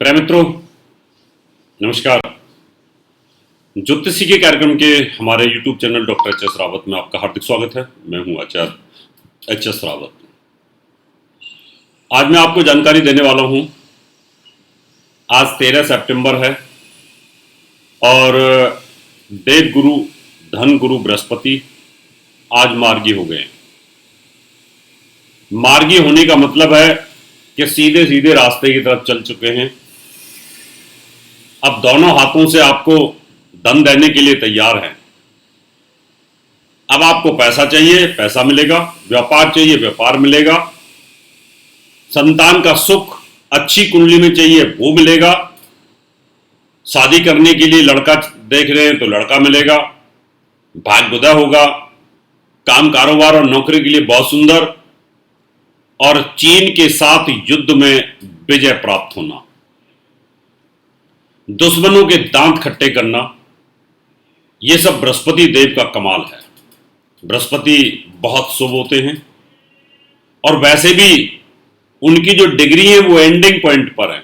प्रिय मित्रों, नमस्कार। ज्योतिषी के कार्यक्रम के हमारे YouTube channel doctor HS. Rawat में आपका हार्दिक स्वागत है। मैं हूं आचार्य एच.एस. रावत। आज मैं आपको जानकारी देने वाला हूं। आज 13 सितंबर है और देव गुरु धन गुरु बृहस्पति आज मार्गी हो गए। मार्गी होने का मतलब है कि सीधे सीधे रास्ते की तरफ चल चुके हैं। अब दोनों हाथों से आपको धन देने के लिए तैयार हैं। अब आपको पैसा चाहिए, पैसा मिलेगा। व्यापार चाहिए, व्यापार मिलेगा। संतान का सुख अच्छी कुंडली में चाहिए, वो मिलेगा। शादी करने के लिए लड़का देख रहे हैं तो लड़का मिलेगा। भाग्योदय होगा। काम कारोबार और नौकरी के लिए बहुत सुंदर। और चीन के साथ युद्ध में विजय प्राप्त होना, दुश्मनों के दांत खट्टे करना, यह सब बृहस्पति देव का कमाल है। बृहस्पति बहुत शुभ होते हैं और वैसे भी उनकी जो डिग्री है वो एंडिंग पॉइंट पर है।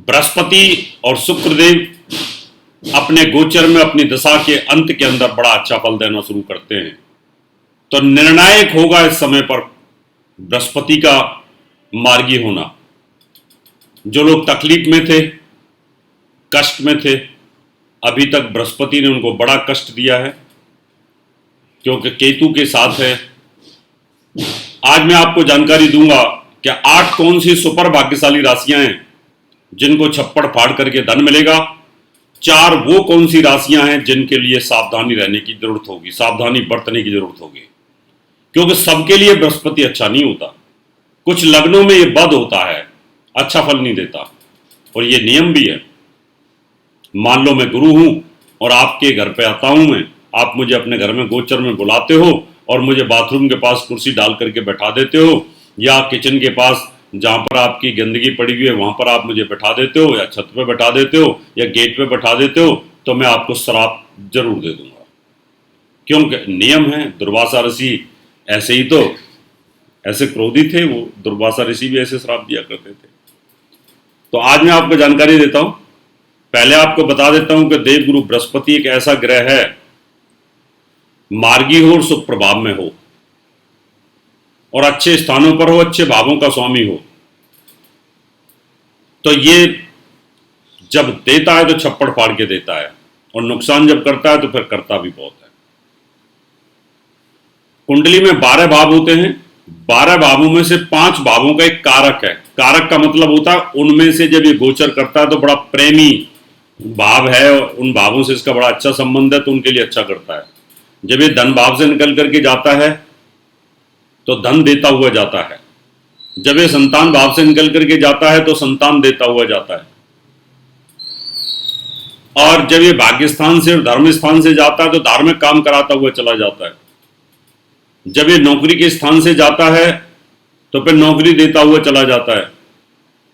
बृहस्पति और शुक्रदेव अपने गोचर में अपनी दशा के अंत के अंदर बड़ा अच्छा फल देना शुरू करते हैं। तो निर्णायक होगा इस समय पर बृहस्पति का मार्गी होना। जो लोग तकलीफ में थे, कष्ट में थे, अभी तक बृहस्पति ने उनको बड़ा कष्ट दिया है क्योंकि केतु के साथ है। आज मैं आपको जानकारी दूंगा कि 8 कौन सी सुपर भाग्यशाली राशियां हैं जिनको छप्पड़ फाड़ करके धन मिलेगा। 4 वो कौन सी राशियां हैं जिनके लिए सावधानी रहने की जरूरत होगी, सावधानी बरतने की जरूरत होगी, क्योंकि सबके लिए बृहस्पति अच्छा नहीं होता। कुछ लग्नों में ये बद होता है, अच्छा फल नहीं देता, और ये नियम भी है। मान लो मैं गुरु हूं और आपके घर पे आता हूं मैं, आप मुझे अपने घर में गोचर में बुलाते हो और मुझे बाथरूम के पास कुर्सी डाल करके बैठा देते हो, या किचन के पास जहां पर आपकी गंदगी पड़ी हुई है वहां पर आप मुझे बैठा देते हो, या छत पे बैठा देते हो, या गेट पे बैठा देते हो, तो मैं आपको श्राप जरूर दे दूंगा। क्योंकि नियम है। दुर्वासा ऋषि ऐसे ही तो ऐसे क्रोधी थे, वो दुर्वासा ऋषि भी ऐसे श्राप दिया करते थे। तो आज मैं आपको जानकारी देता हूं। पहले आपको बता देता हूं कि देवगुरु बृहस्पति एक ऐसा ग्रह है, मार्गी हो और शुभ प्रभाव में हो और अच्छे स्थानों पर हो, अच्छे भावों का स्वामी हो, तो ये जब देता है तो छप्पड़ फाड़ के देता है, और नुकसान जब करता है तो फिर करता भी बहुत है। कुंडली में 12 भाव होते हैं। 12 भावों में से 5 भावों का एक कारक है। कारक का मतलब होता है उनमें से जब ये गोचर करता है तो बड़ा प्रेमी भाव है, उन भावों से इसका बड़ा अच्छा संबंध है, तो उनके लिए अच्छा करता है। जब ये धन भाव से निकल करके जाता है तो धन देता हुआ जाता है। जब ये संतान भाव से निकल करके जाता है तो संतान देता हुआ जाता है। और जब ये भाग्य स्थान से और धर्म स्थान से जाता है तो धार्मिक काम कराता हुआ चला जाता है। जब ये नौकरी के स्थान से जाता है तो फिर नौकरी देता हुआ चला जाता है।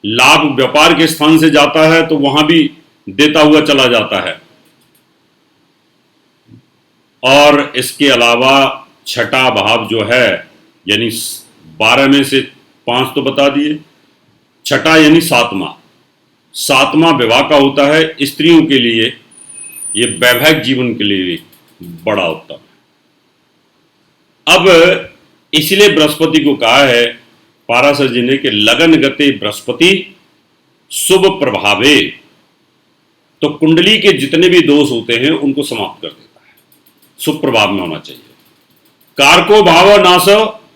लाभ व्यापार के स्थान से जाता है तो वहां भी देता हुआ चला जाता है। और इसके अलावा छठा भाव जो है, यानी 12 में से 5 तो बता दिए, छठा यानी सातवां विवाह का होता है। स्त्रियों के लिए ये वैवाहिक जीवन के लिए बड़ा उत्तम है। अब इसलिए बृहस्पति को कहा है पाराशर जी ने कि लगन गते बृहस्पति शुभ प्रभावे, तो कुंडली के जितने भी दोष होते हैं उनको समाप्त कर देता है। शुभ प्रभाव में होना चाहिए। कारको भाव नाश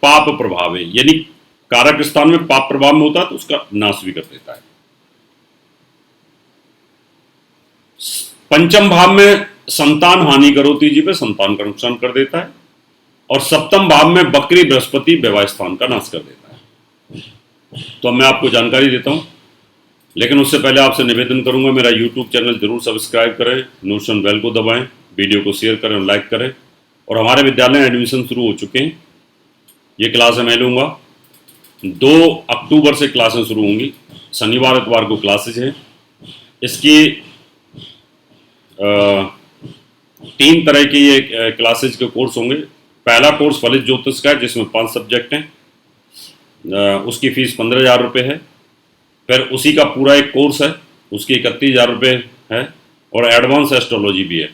पाप प्रभावे, यानी कारक स्थान में पाप प्रभाव में होता है तो उसका नाश भी कर देता है। पंचम भाव में संतान हानि करोति जी पे संतान का नुकसान कर देता है। और सप्तम भाव में बकरी बृहस्पति विवाह स्थान का नाश कर देता है। तो मैं आपको जानकारी देता हूं, लेकिन उससे पहले आपसे निवेदन करूंगा मेरा यूट्यूब चैनल जरूर सब्सक्राइब करें, नोटिफिकेशन बेल को दबाएं, वीडियो को शेयर करें और लाइक करें। और हमारे विद्यालय में एडमिशन शुरू हो चुके हैं। ये क्लासें मैं लूँगा। 2 अक्टूबर से क्लासें शुरू होंगी। शनिवार इतवार को क्लासेज हैं। इसकी 3 तरह की ये क्लासेज के कोर्स होंगे। पहला कोर्स फलित ज्योतिष का है जिसमें 5 सब्जेक्ट हैं। उसकी फीस 15,000 रुपये है। फिर उसी का पूरा एक कोर्स है, उसकी 31,000 रुपये है, और एडवांस एस्ट्रोलॉजी भी है,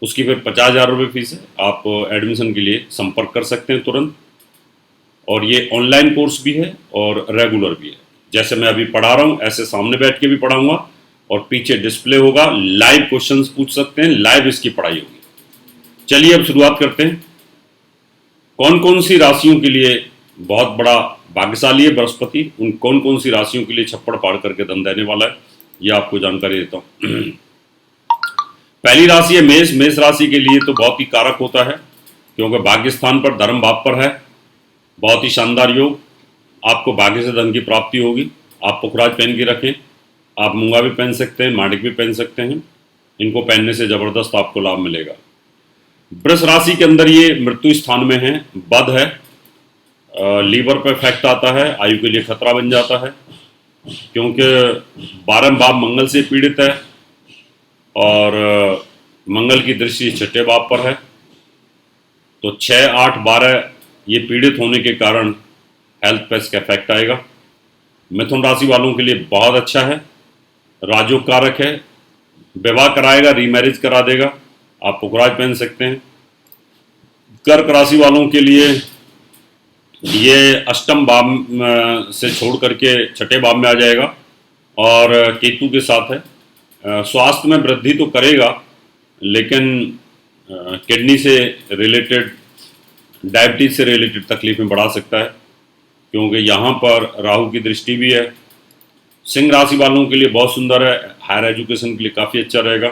उसकी फिर 50,000 रुपये फीस है। आप एडमिशन के लिए संपर्क कर सकते हैं तुरंत। और ये ऑनलाइन कोर्स भी है और रेगुलर भी है। जैसे मैं अभी पढ़ा रहा हूँ ऐसे सामने बैठ के भी पढ़ाऊँगा, और पीछे डिस्प्ले होगा, लाइव क्वेश्चंस पूछ सकते हैं, लाइव इसकी पढ़ाई होगी। चलिए अब शुरुआत करते हैं। कौन कौन सी राशियों के लिए बहुत बड़ा भाग्यशाली है बृहस्पति, उन कौन कौन सी राशियों के लिए छप्पड़ फाड़ करके धन देने वाला है, ये आपको जानकारी देता हूँ। पहली राशि है मेष। मेष राशि के लिए तो बहुत ही कारक होता है, क्योंकि भाग्य स्थान पर धर्म भाव पर है, बहुत ही शानदार योग। आपको भाग्य से धन की प्राप्ति होगी। आप पुखराज पहन के रखें, आप मूंगा भी पहन सकते हैं, मांडक भी पहन सकते हैं। इनको पहनने से जबरदस्त आपको लाभ मिलेगा। वृष राशि के अंदर ये मृत्यु स्थान में है, बद है, लीवर पर इफेक्ट आता है, आयु के लिए खतरा बन जाता है, क्योंकि 12 भाव मंगल से पीड़ित है, और मंगल की दृष्टि 6ठे भाव पर है। तो 6, 8, 12 ये पीड़ित होने के कारण हेल्थ पे इसका इफेक्ट आएगा। मिथुन राशि वालों के लिए बहुत अच्छा है, राजयोग कारक है, विवाह कराएगा, रीमैरिज करा देगा। आप पुखराज पहन सकते हैं। कर्क राशि वालों के लिए ये अष्टम भाव से छोड़ करके 6ठे भाव में आ जाएगा, और केतु के साथ है। स्वास्थ्य में वृद्धि तो करेगा, लेकिन किडनी से रिलेटेड, डायबिटीज से रिलेटेड तकलीफें बढ़ा सकता है, क्योंकि यहाँ पर राहु की दृष्टि भी है। सिंह राशि वालों के लिए बहुत सुंदर है, हायर एजुकेशन के लिए काफ़ी अच्छा रहेगा,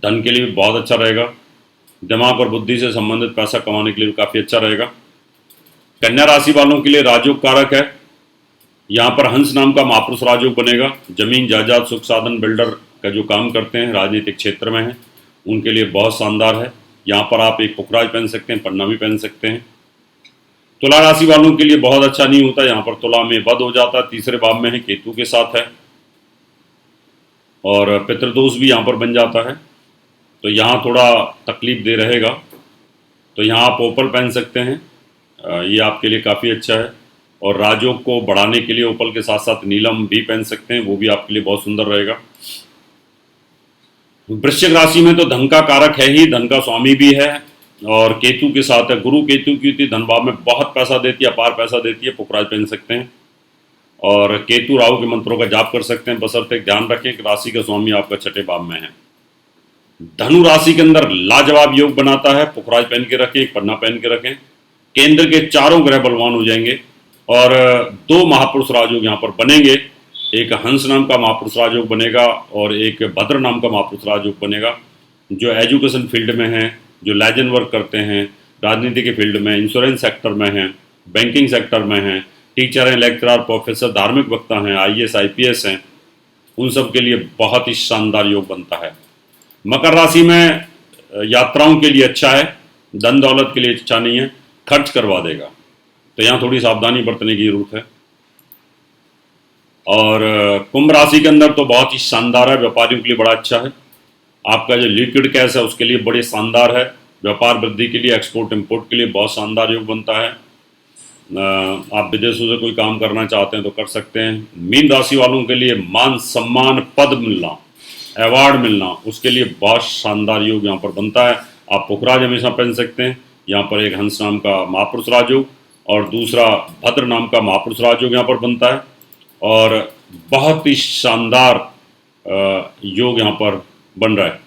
धन के लिए भी बहुत अच्छा रहेगा, दिमाग और बुद्धि से संबंधित पैसा कमाने के लिए भी काफ़ी अच्छा रहेगा। कन्या राशि वालों के लिए राजयोग कारक है, यहाँ पर हंस नाम का महापुरुष राजयोग बनेगा। जमीन जायदाद सुख साधन बिल्डर का जो काम करते हैं, राजनीतिक क्षेत्र में हैं, उनके लिए बहुत शानदार है। यहाँ पर आप एक पुखराज पहन सकते हैं, पन्ना भी पहन सकते हैं। तुला राशि वालों के लिए बहुत अच्छा नहीं होता, यहाँ पर तुला में बद हो जाता है, तीसरे भाव में है, केतु के साथ है, और पितृदोष भी यहाँ पर बन जाता है, तो यहाँ थोड़ा तकलीफ दे रहेगा। तो यहाँ आप ओपल पहन सकते हैं, ये आपके लिए काफ़ी अच्छा है। और राजयोग को बढ़ाने के लिए ओपल के साथ साथ नीलम भी पहन सकते हैं, वो भी आपके लिए बहुत सुंदर रहेगा। वृश्चिक राशि में तो धन का कारक है ही, धन का स्वामी भी है, और केतु के साथ है। गुरु केतु की युति धन भाव में बहुत पैसा देती है, अपार पैसा देती है। पुखराज पहन सकते हैं, और केतु राहु के मंत्रों का जाप कर सकते हैं, बशर्ते ध्यान रखें कि राशि का स्वामी आपका 6ठे भाव में है। धनु राशि के अंदर लाजवाब योग बनाता है, पुखराज पहन के रखें, एक पन्ना पहन के रखें। केंद्र के चारों ग्रह बलवान हो जाएंगे, और 2 महापुरुष राजयोग यहाँ पर बनेंगे। एक हंस नाम का महापुरुष राजयोग बनेगा, और एक भद्र नाम का महापुरुष राजयोग बनेगा। जो एजुकेशन फील्ड में हैं, जो लेजेंड वर्क करते हैं, राजनीति के फील्ड में, इंश्योरेंस सेक्टर में हैं, बैंकिंग सेक्टर में हैं, टीचर हैं, लेक्चरर, प्रोफेसर, धार्मिक वक्ता हैं, IAS IPS हैं, उन सब के लिए बहुत ही शानदार योग बनता है। मकर राशि में यात्राओं के लिए अच्छा है, धन दौलत के लिए अच्छा नहीं है, खर्च करवा देगा, तो यहाँ थोड़ी सावधानी बरतने की जरूरत है। और कुंभ राशि के अंदर तो बहुत ही शानदार है, व्यापारियों के लिए बड़ा अच्छा है। आपका जो लिक्विड कैश है उसके लिए बड़े शानदार है, व्यापार वृद्धि के लिए, एक्सपोर्ट इंपोर्ट के लिए बहुत शानदार योग बनता है। आप विदेशों से कोई काम करना चाहते हैं तो कर सकते हैं। मीन राशि वालों के लिए मान सम्मान, पद मिलना, अवार्ड मिलना, उसके लिए बहुत शानदार योग यहाँ पर बनता है। आप पुखराज हमेशा पहन सकते हैं। यहाँ पर एक हंस नाम का महापुरुष राजयोग और दूसरा भद्र नाम का महापुरुष राजयोग यहाँ पर बनता है, और बहुत ही शानदार योग यहाँ पर बन रहा है।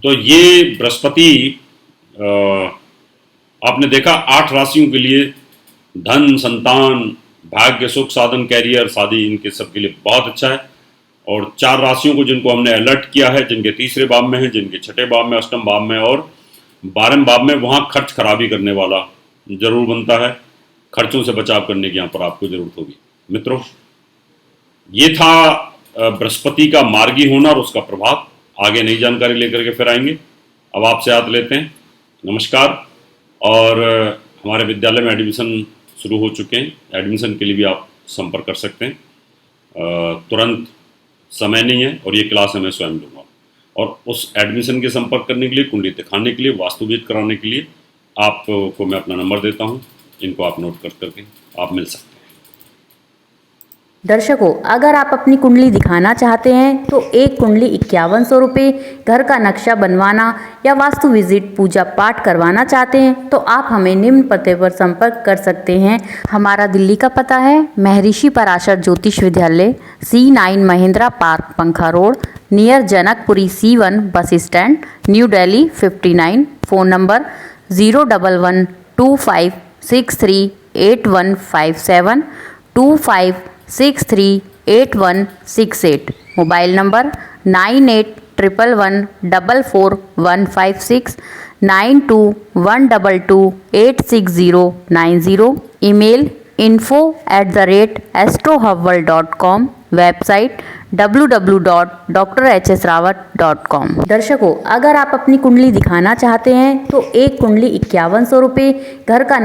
तो ये बृहस्पति, आपने देखा 8 राशियों के लिए धन, संतान, भाग्य, सुख साधन, कैरियर, शादी, इनके सब के लिए बहुत अच्छा है। और 4 राशियों को जिनको हमने अलर्ट किया है, जिनके तीसरे भाव में है, जिनके 6ठे भाव में, अष्टम भाव में और 12वें भाव में, वहाँ खर्च खराबी करने वाला जरूर बनता है। खर्चों से बचाव करने की यहाँ पर आपको जरूरत होगी। मित्रों, ये था बृहस्पति का मार्गी होना और उसका प्रभाव। आगे नई जानकारी लेकर के फिर आएंगे। अब आपसे हाथ लेते हैं। नमस्कार। और हमारे विद्यालय में एडमिशन शुरू हो चुके हैं। एडमिशन के लिए भी आप संपर्क कर सकते हैं। तुरंत समय नहीं है, और ये क्लास मैं स्वयं लूँगा। और उस एडमिशन के संपर्क करने के लिए, कुंडली दिखाने के लिए, वास्तुविद कराने के लिए आपको मैं अपना नंबर देता हूँ। इनको आप नोट कर करके आप मिल सकते हैं। दर्शकों, अगर आप अपनी कुंडली दिखाना चाहते हैं तो एक कुंडली 5100 रुपये, घर का नक्शा बनवाना या वास्तु विजिट पूजा पाठ करवाना चाहते हैं तो आप हमें निम्न पते पर संपर्क कर सकते हैं। हमारा दिल्ली का पता है महर्षि पराशर ज्योतिष विद्यालय, C9 महिंद्रा पार्क, पंखा road, near Janakpuri C1 bus stand, new Delhi 59। Phone number 01125638157 25638168। Mobile number 9811144156 9212286090। Email info@astrohubworld.com। Website www.drhsrawat.com। दर्शकों, अगर आप अपनी कुंडली दिखाना चाहते हैं तो एक कुंडली 5100 रुपये, घर का